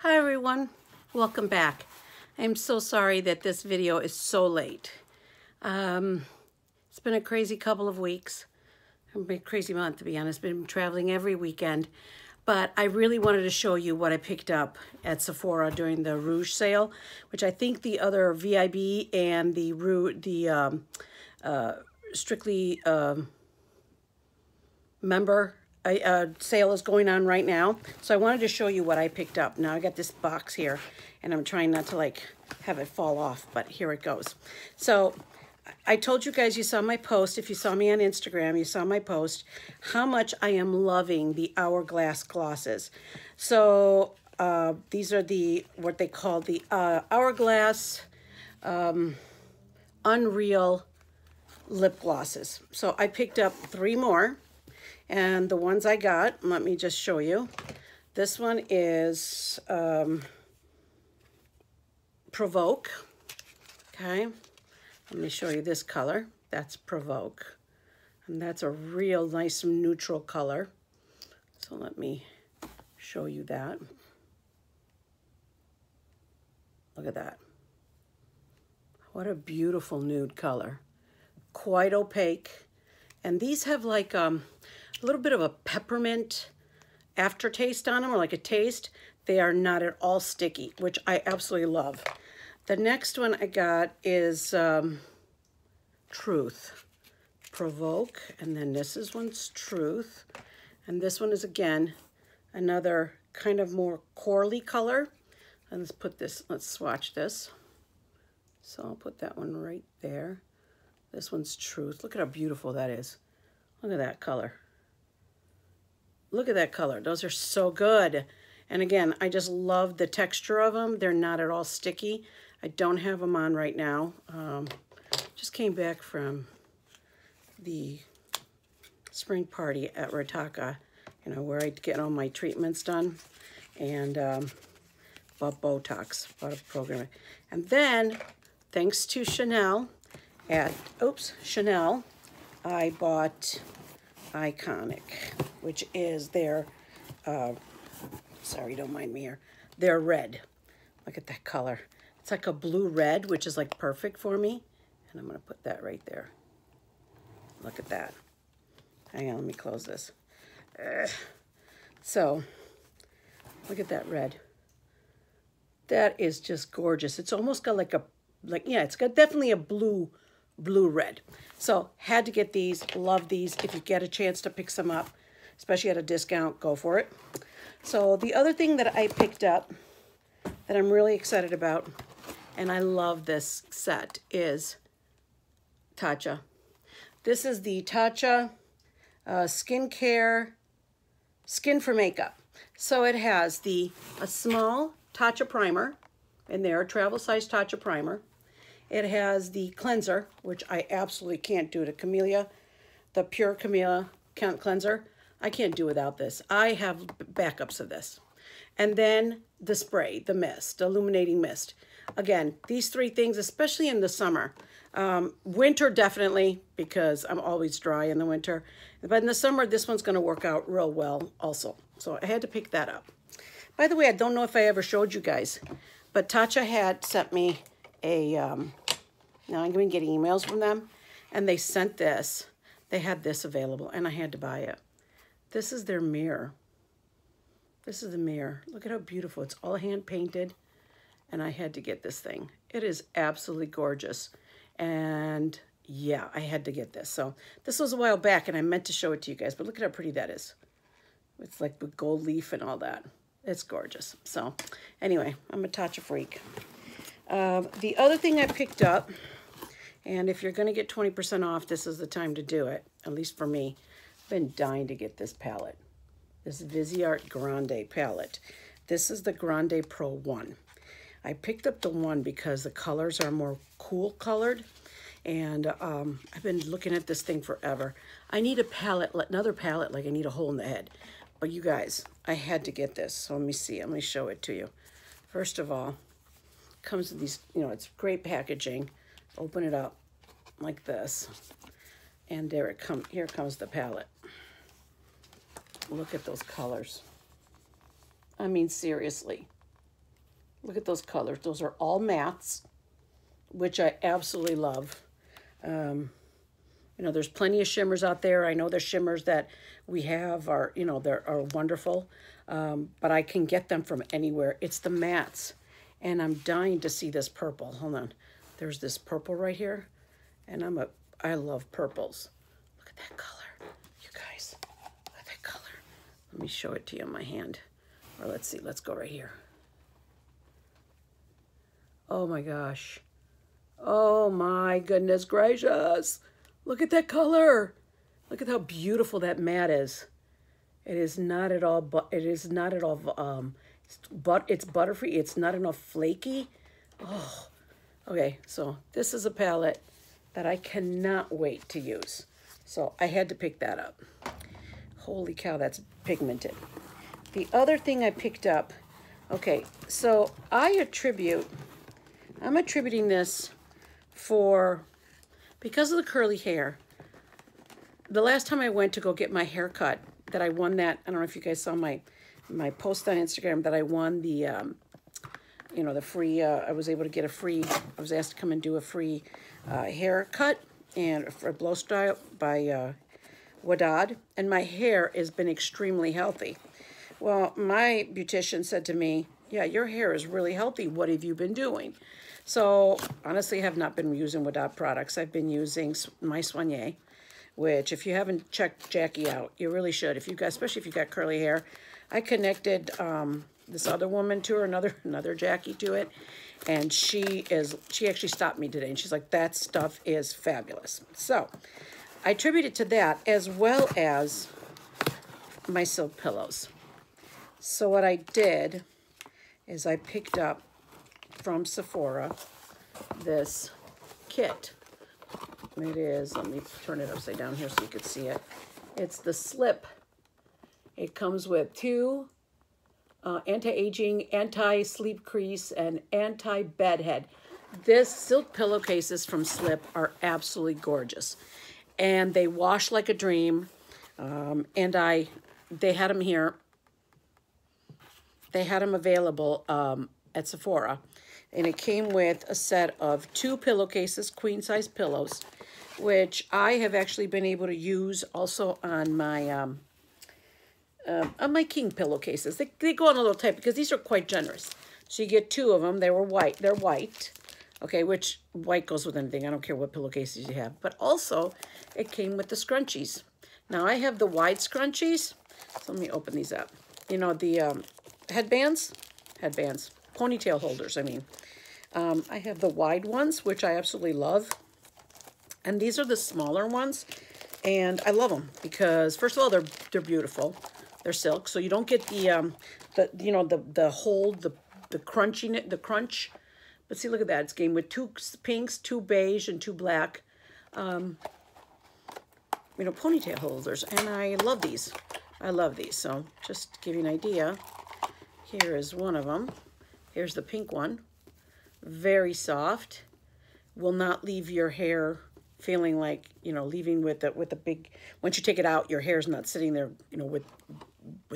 Hi everyone, welcome back. I'm so sorry that this video is so late. It's been a crazy couple of weeks. It's been a crazy month, to be honest. I've been traveling every weekend, but I really wanted to show you what I picked up at Sephora during the Rouge sale, which I think the other VIB and the Strictly member sale is going on right now. So I wanted to show you what I picked up. Now I got this box here and I'm trying not to like have it fall off, but here it goes. So I told you guys, you saw my post. If you saw me on Instagram, you saw my post, how much I am loving the Hourglass glosses. So these are what they call the Hourglass Unreal lip glosses. So I picked up 3 more. And the ones I got, let me just show you. This one is Provoke. Okay, let me show you this color. That's Provoke. And that's a real nice neutral color. So let me show you that. Look at that. What a beautiful nude color. Quite opaque. And these have like a little bit of a peppermint aftertaste on them, or like a taste. They are not at all sticky, which I absolutely love. The next one I got is Truth. Provoke, and then one's Truth. And this one is, again, another kind of more corally color. And let's swatch this. So I'll put that one right there. This one's Truth. Look at how beautiful that is. Look at that color. Look at that color. Those are so good. And again, I just love the texture of them. They're not at all sticky. I don't have them on right now. Just came back from the spring party at Rataka, you know, where I get all my treatments done. And bought Botox, bought a program. And then, thanks to Chanel, Chanel, I bought Iconic, which is their, sorry, don't mind me here, their red. Look at that color. It's like a blue red, which is like perfect for me. And I'm gonna put that right there. Look at that. Hang on, let me close this. So, look at that red. That is just gorgeous. It's almost got yeah, it's got definitely a blue red. So had to get these, love these. If you get a chance to pick some up, especially at a discount, go for it. So the other thing that I picked up that I'm really excited about, and I love this set, is Tatcha. This is the Tatcha skincare, skin for makeup. So it has a small Tatcha primer in there, a travel size Tatcha primer. It has the cleanser, which I absolutely can't do to Camellia, the Pure Camellia cleanser. I can't do without this. I have backups of this. And then the spray, the mist, the illuminating mist. Again, these 3 things, especially in the summer. Winter, definitely, because I'm always dry in the winter. But in the summer, this one's going to work out real well also. So I had to pick that up. By the way, I don't know if I ever showed you guys, but Tatcha had sent me a, now I'm going to get emails from them, and they sent this. They had this available, and I had to buy it. This is their mirror. This is the mirror. Look at how beautiful. It's all hand-painted, and I had to get this thing. It is absolutely gorgeous, and yeah, I had to get this. So this was a while back, and I meant to show it to you guys, but look at how pretty that is. It's like with gold leaf and all that. It's gorgeous. So anyway, I'm a Tatcha freak. The other thing I picked up, and if you're going to get 20% off, this is the time to do it, at least for me. I've been dying to get this palette, this Viseart Grande palette. This is the Grande Pro 1. I picked up the 1 because the colors are more cool colored, and I've been looking at this thing forever. I need a palette, another palette, like I need a hole in the head. But you guys, I had to get this. So let me see. Let me show it to you. First of all, it comes with these, you know, it's great packaging. Open it up like this. And there it comes. Here comes the palette. Look at those colors. I mean, seriously. Look at those colors. Those are all mattes, which I absolutely love. You know, there's plenty of shimmers out there. I know the shimmers that we have are, you know, are wonderful, but I can get them from anywhere. It's the mattes, and I'm dying to see this purple. Hold on. There's this purple right here, and I love purples. Look at that color, you guys. Look at that color. Let me show it to you in my hand. Or let's see, let's go right here. Oh my gosh. Oh my goodness gracious. Look at that color. Look at how beautiful that matte is. It is not at all, it's butterfree. It's not enough flaky. Oh, okay. So this is a palette that I cannot wait to use. So I had to pick that up. Holy cow, that's pigmented. The other thing I picked up, okay, so I'm attributing this because of the curly hair. The last time I went to go get my hair cut, that I won that, I don't know if you guys saw my post on Instagram, that I won the, you know, the free, I was able to get I was asked to come and do a free haircut and for a blow style by Wadad, and my hair has been extremely healthy. Well, my beautician said to me, yeah, your hair is really healthy. What have you been doing? So, honestly, I have not been using Wadad products. I've been using my Soigné, which if you haven't checked Jackie out, you really should. If you got, especially if you got curly hair. I connected this other woman to her, another Jackie to it, and she actually stopped me today, and she's like, that stuff is fabulous. So, I attribute it to that, as well as my silk pillows. So what I did is I picked up from Sephora this kit. It is, let me turn it upside down here so you can see it. It's the slip. It comes with 2 anti-aging, anti-sleep crease, and anti-bedhead. This silk pillowcases from Slip are absolutely gorgeous. And they wash like a dream. They had them here. They had them available at Sephora. And it came with a set of 2 pillowcases, queen-size pillows, which I have actually been able to use also on my king pillowcases. They go on a little tight because these are quite generous. So you get 2 of them. They're white. Okay, which white goes with anything. I don't care what pillowcases you have. But also, it came with the scrunchies. Now, I have the wide scrunchies. So let me open these up. You know, the headbands, ponytail holders, I mean. I have the wide ones, which I absolutely love. And these are the smaller ones. And I love them because, first of all, they're beautiful. They're silk, so you don't get the hold, the crunchiness, the crunch. But see, look at that. It's came with 2 pinks, 2 beige, and 2 black, you know, ponytail holders. And I love these. I love these. So just to give you an idea, here is one of them. Here's the pink one. Very soft. Will not leave your hair feeling like, you know, leaving with a big, once you take it out, your hair's not sitting there, you know, with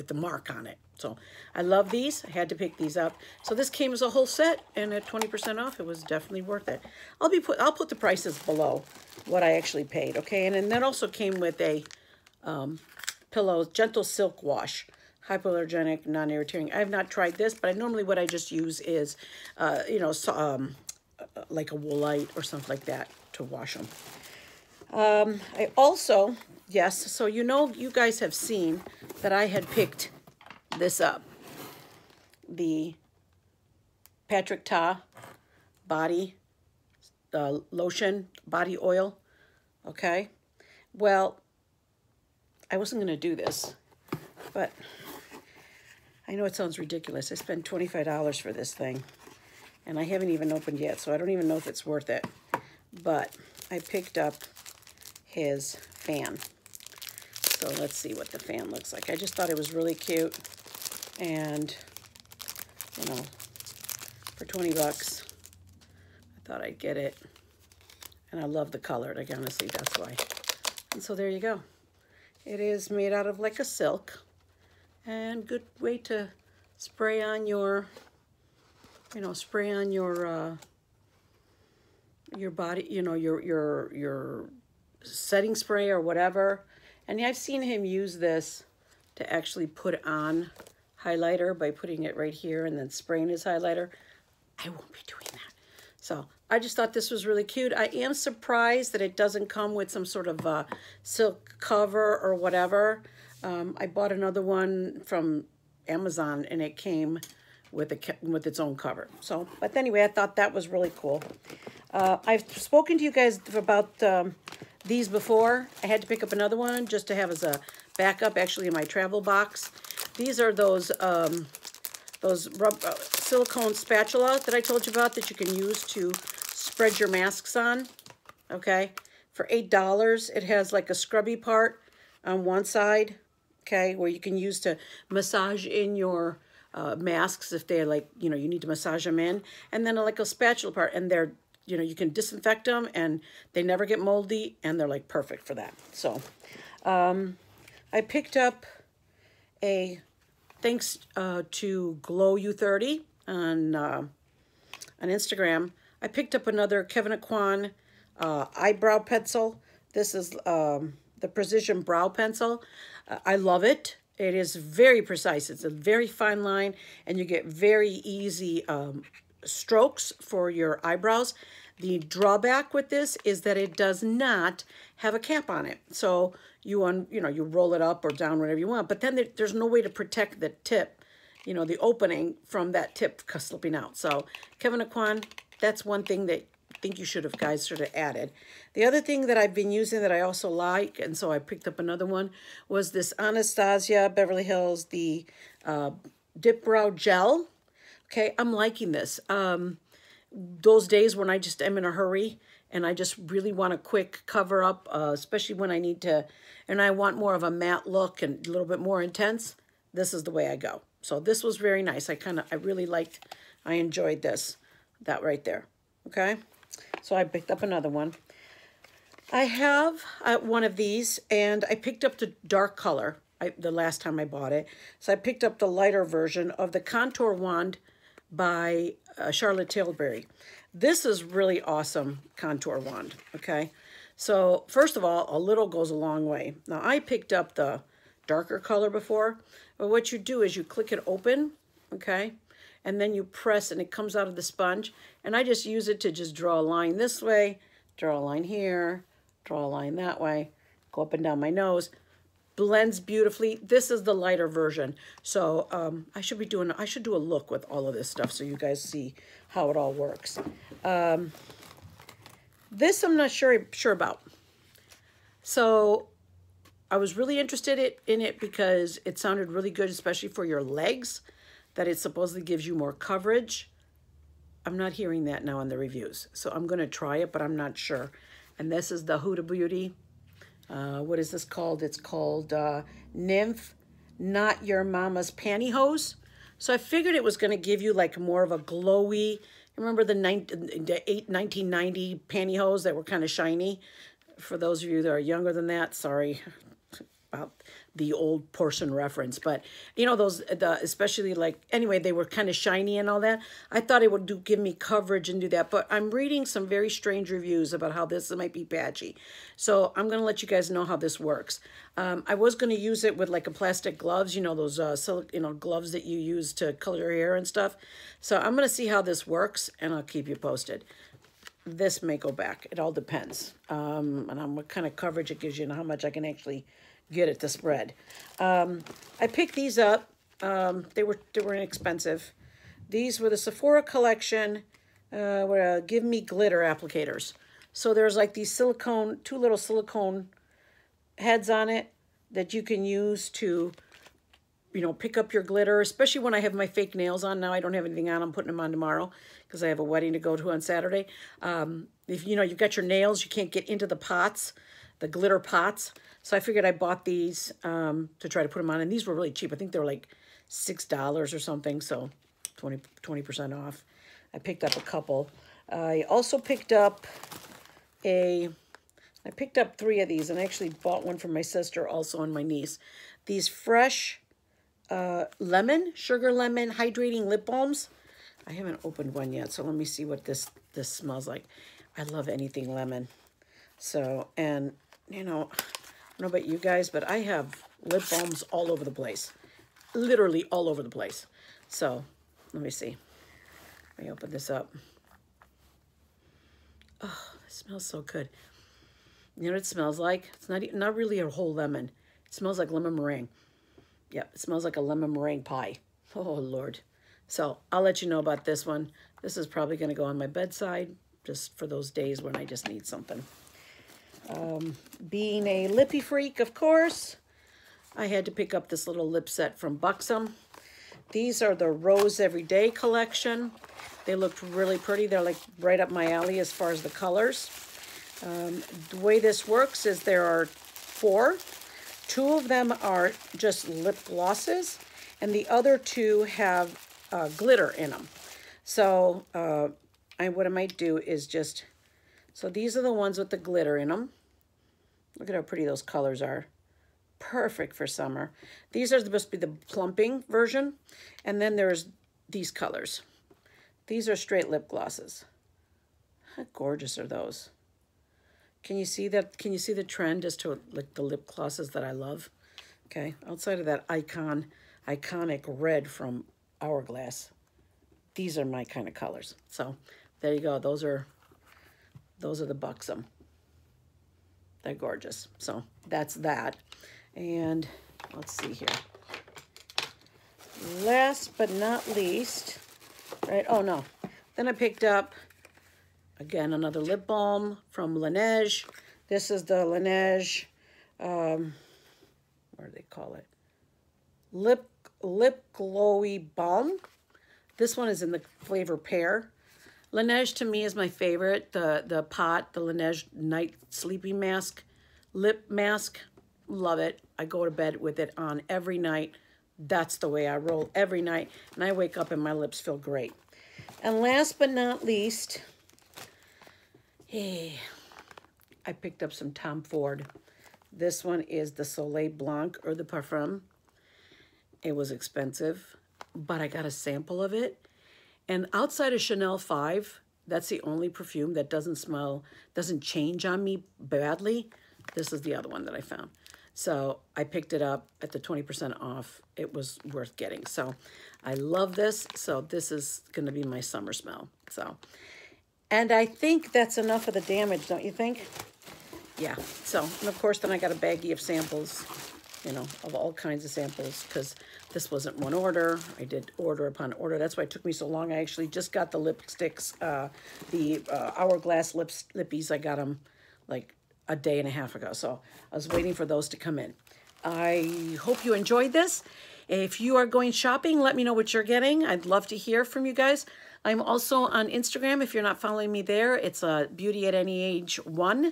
the mark on it. So I love these. I had to pick these up. So this came as a whole set, and at 20% off, it was definitely worth it. I'll put the prices below what I actually paid, okay? And then that also came with a gentle silk wash, hypoallergenic, non-irritating. I have not tried this, but normally what I just use is, you know, like a Woolite or something like that to wash them. I also, yes, so you know, you guys have seen that I had picked this up. The Patrick Ta body lotion, body oil, okay? Well, I wasn't going to do this, but I know it sounds ridiculous. I spent $25 for this thing, and I haven't even opened yet, so I don't even know if it's worth it. But I picked up his fan. So let's see what the fan looks like. I just thought it was really cute, and, you know, for 20 bucks, I thought I'd get it. And I love the color, like, honestly, that's why. And so there you go. It is made out of like a silk, and good way to spray on your you know, spray on your body, you know, your setting spray or whatever. And I've seen him use this to actually put on highlighter by putting it right here and then spraying his highlighter. I won't be doing that. So I just thought this was really cute. I am surprised that it doesn't come with some sort of silk cover or whatever. I bought another one from Amazon and it came with its own cover. So, but anyway, I thought that was really cool. I've spoken to you guys about these before. I had to pick up another one just to have as a backup, actually, in my travel box. These are those silicone spatula that I told you about that you can use to spread your masks on. Okay, for $8, it has like a scrubby part on one side. Okay, where you can use to massage in your masks if they're like, you know, you need to massage them in, and then like a spatula part, and they're, you know, you can disinfect them and they never get moldy and they're like perfect for that. So I picked up a, thanks to Glow U30 on Instagram, I picked up another Kevyn eyebrow pencil. This is the Precision Brow Pencil. I love it. It is very precise. It's a very fine line, and you get very easy strokes for your eyebrows. The drawback with this is that it does not have a cap on it. So you roll it up or down, whatever you want, but then there's no way to protect the tip, you know, the opening from that tip slipping out. So Kevyn, that's one thing that I think you should have, guys, sort of added. The other thing that I've been using that I also like, and so I picked up another one, was this Anastasia Beverly Hills, the DIPBROW gel. Okay, I'm liking this. Those days when I just am in a hurry and I just really want a quick cover up, especially when I need to, and I want more of a matte look and a little bit more intense, this is the way I go. So this was very nice. I really liked, I enjoyed this, that right there. Okay, so I picked up another one. I have one of these, and I picked up the dark color the last time I bought it. So I picked up the lighter version of the Contour Wand by Charlotte Tilbury. This is really awesome contour wand, okay? So first of all, a little goes a long way. Now I picked up the darker color before, but what you do is you click it open, okay? And then you press and it comes out of the sponge. And I just use it to just draw a line this way, draw a line here, draw a line that way, go up and down my nose. Blends beautifully. This is the lighter version. So I should do a look with all of this stuff so you guys see how it all works. This I'm not sure about. So I was really interested in it because it sounded really good, especially for your legs, that it supposedly gives you more coverage. I'm not hearing that now in the reviews. So I'm going to try it, but I'm not sure. And this is the Huda Beauty. What is this called? It's called N.Y.M.P.H, Not Your Mama's Pantyhose. So I figured it was going to give you like more of a glowy. Remember the 1990 pantyhose that were kind of shiny? For those of you that are younger than that, sorry about the old portion reference, but you know, those, especially like, anyway, they were kind of shiny and all that. I thought it would give me coverage and do that, but I'm reading some very strange reviews about how this might be patchy. So I'm going to let you guys know how this works. I was going to use it with like a plastic gloves, you know, those gloves that you use to color your hair and stuff. So I'm going to see how this works and I'll keep you posted. This may go back. It all depends. And what kind of coverage it gives you and how much I can actually get it to spread. I picked these up. They were inexpensive. These were the Sephora collection, Give Me Glitter applicators. So there's like these silicone, two little silicone heads on it that you can use to, you know, pick up your glitter, especially when I have my fake nails on. Now I don't have anything on. I'm putting them on tomorrow because I have a wedding to go to on Saturday. If, you know, you've got your nails, you can't get into the pots, the glitter pots. So I figured I bought these to try to put them on. And these were really cheap. I think they were like $6 or something. So 20% off. I picked up a couple. I also picked up I picked up 3 of these. And I actually bought one for my sister also and my niece. These fresh sugar lemon hydrating lip balms. I haven't opened one yet, so let me see what this smells like. I love anything lemon. So, and you know, I don't know about you guys, but I have lip balms all over the place. Literally all over the place. So, let me see. Let me open this up. Oh, it smells so good. You know what it smells like? It's not really a whole lemon. It smells like lemon meringue. Yep, it smells like a lemon meringue pie. Oh, Lord. So I'll let you know about this one. This is probably going to go on my bedside just for those days when I just need something. Being a lippy freak, of course, I had to pick up this little lip set from Buxom. These are the Rose Everyday collection. They look really pretty. They're like right up my alley as far as the colors. The way this works is there are 4. 2 of them are just lip glosses, and the other 2 have glitter in them. So what I might do is just, so these are the ones with the glitter in them. Look at how pretty those colors are. Perfect for summer. These are supposed to be the plumping version, and then there's these colors. These are straight lip glosses. How gorgeous are those? Can you see that? Can you see the trend as to like the lip glosses that I love? Okay, outside of that iconic red from Hourglass, these are my kind of colors. So there you go. Those are the Buxom. They're gorgeous. So that's that. And let's see here. Last but not least, right? Oh no. Then I picked up again another lip balm from Laneige. This is the Laneige, what do they call it? Lip Glowy Balm. This one is in the flavor Pear. Laneige to me is my favorite. The pot, the Laneige night sleeping mask, lip mask. Love it. I go to bed with it on every night. That's the way I roll every night. And I wake up and my lips feel great. And last but not least, hey, I picked up some Tom Ford. This one is the Soleil Blanc or the Parfum. It was expensive, but I got a sample of it. And outside of Chanel 5, that's the only perfume that doesn't change on me badly. This is the other one that I found. So I picked it up at the 20% off. It was worth getting. So I love this. So this is going to be my summer smell. So, and I think that's enough of the damage, don't you think? Yeah. So, and of course, then I got a baggie of samples, you know, of all kinds of samples, because this wasn't one order. I did order upon order. That's why it took me so long. I actually just got the lipsticks, the Hourglass lippies. I got them like a day and a half ago. So I was waiting for those to come in. I hope you enjoyed this. If you are going shopping, let me know what you're getting. I'd love to hear from you guys. I'm also on Instagram. If you're not following me there, it's Beauty at Any Age 1.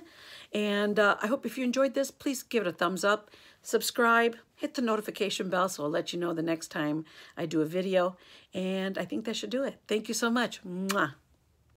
And I hope if you enjoyed this, please give it a thumbs up, subscribe, hit the notification bell so I'll let you know the next time I do a video. And I think that should do it. Thank you so much. Mwah.